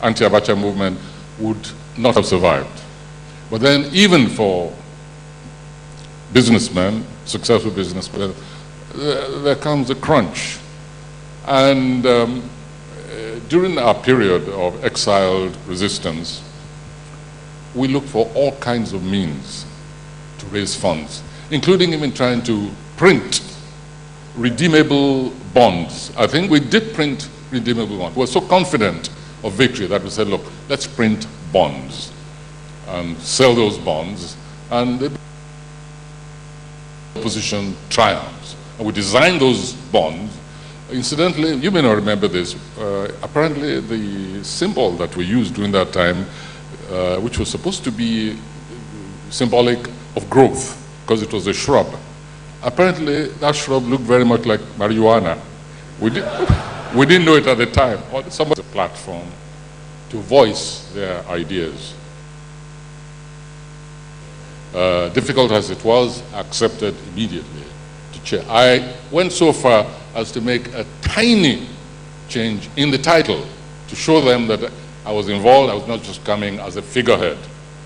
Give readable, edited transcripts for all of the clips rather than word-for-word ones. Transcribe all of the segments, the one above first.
anti-Abacha movement would not have survived. But then even for businessmen, successful businessmen, there comes a crunch. And during our period of exiled resistance, we looked for all kinds of means to raise funds, including even trying to print redeemable bonds. I think we did print redeemable bonds. We were so confident of victory that we said, look, let's print bonds and sell those bonds, and the opposition triumphs. And we designed those bonds. Incidentally, you may not remember this, apparently the symbol that we used during that time, which was supposed to be symbolic of growth, because it was a shrub. Apparently, that shrub looked very much like marijuana. We didn't know it at the time. Somebody's a platform to voice their ideas. Difficult as it was, accepted immediately to chair. I went so far as to make a tiny change in the title to show them that I was involved. I was not just coming as a figurehead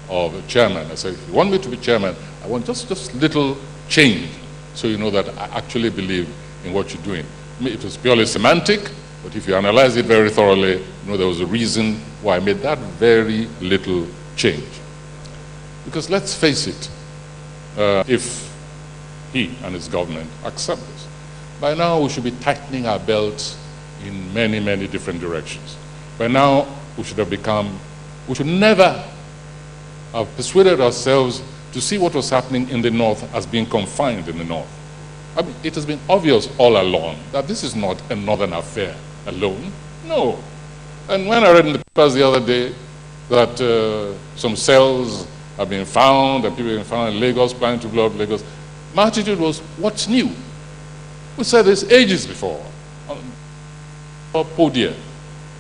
of a chairman. I said, if you want me to be chairman, I want just little change, so you know that I actually believe in what you're doing. It was purely semantic, but if you analyze it very thoroughly, you know there was a reason why I made that very little change. Because let's face it, if he and his government accept this, by now we should be tightening our belts in many, many different directions. By now we should never have persuaded ourselves to see what was happening in the North as being confined in the North. I mean, it has been obvious all along that this is not a Northern affair alone. No. And when I read in the papers the other day that some cells have been found and people have been found in Lagos, planning to blow up Lagos, my attitude was, what's new? We said this ages before on podium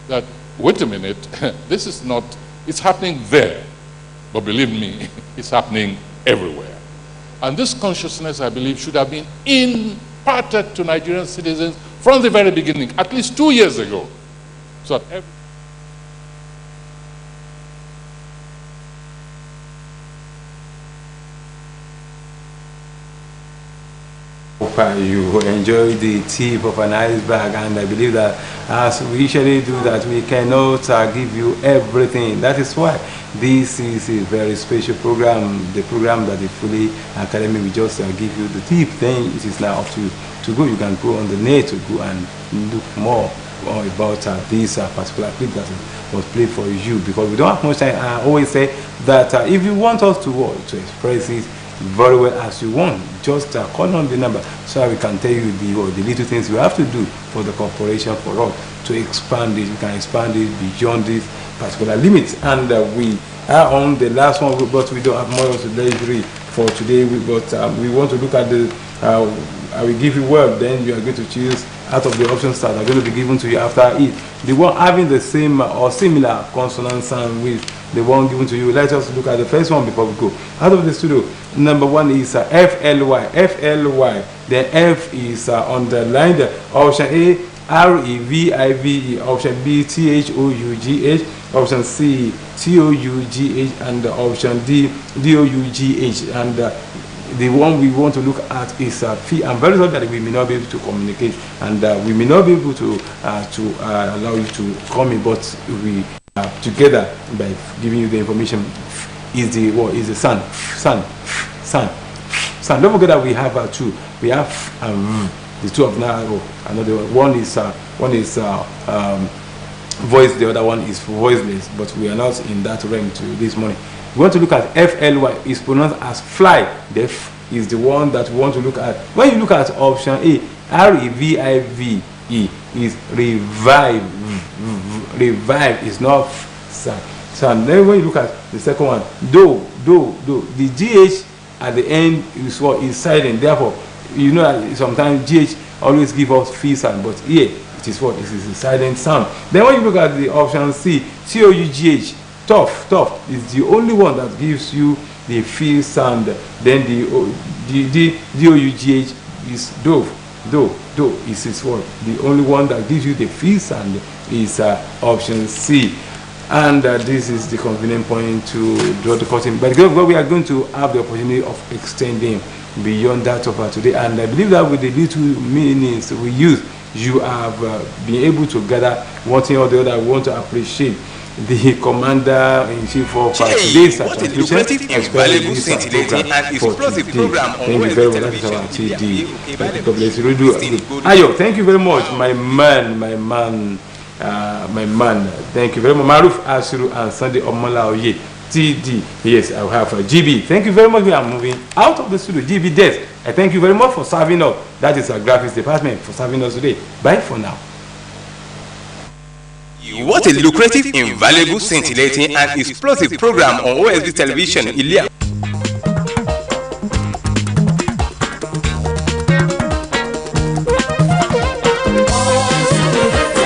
that, wait a minute, this is not, it's happening there. But believe me, it's happening everywhere. And this consciousness, I believe, should have been imparted to Nigerian citizens from the very beginning, at least 2 years ago. So that you enjoy the tip of an iceberg, and I believe that as we usually do that, we cannot give you everything. That is why this is a very special program, the program that the Fully Academy will just give you the tip. Then it is now up to you to go. You can go on the net to go and look more about this particular clip that was played for you, because we don't have much time. I always say that if you want us to express it very well as you want, just call on the number so we can tell you the little things you have to do for the corporation for us to expand it. We can expand it beyond this particular limit. And we are on the last one, but we don't have more of the luxury for today. We want to look at the I will give you word, then you are going to choose out of the options that are going to be given to you after it. The one having the same or similar consonant sound with the one given to you. Let us look at the first one before we go out of the studio. Number one is FLY. FLY. The F is underlined. Option A, REVIVE. Option B, THOUGH. Option C, TOUGH. And option D, DOUGH. And the one we want to look at is fee. I'm very sorry that we may not be able to communicate, and we may not be able to allow you to call me, but we together by giving you the information is the what is the sun. Don't forget that we have two. We have the two of now. Another one is voice. The other one is voiceless. But we are not in that realm to this morning. We want to look at FLY. It's pronounced as fly. The F is the one that we want to look at. When you look at option A, REVIVE is revive. Revive is not sound. Then when you look at the second one, do, the GH at the end is what is silent. Therefore, you know that sometimes GH always give us free sound, but here it is what? It is a silent sound. Then when you look at the option C, TOUGH, tough is the only one that gives you the free sound. Then the DOUGH is dove. Is what? The only one that gives you the free sound is option C. And this is the convenient point to draw the curtain. But we are going to have the opportunity of extending beyond that of today. And I believe that with the little minutes we use, you have been able to gather one thing or the other. I want to appreciate the Commander-in-Chief of today's transmission, invaluable, scintillating, and explosive program on OSBC television. God bless you. Ayo, thank you very much, my man. Thank you very much. Maruf Asiru and Sunday Omolaoye, TD. Yes, I have GB. Thank you very much. We are moving out of the studio. GB Desk. I thank you very much for serving us. That is our graphics department for serving us today. Bye for now. What a lucrative, invaluable, scintillating, and explosive program on OSBC television.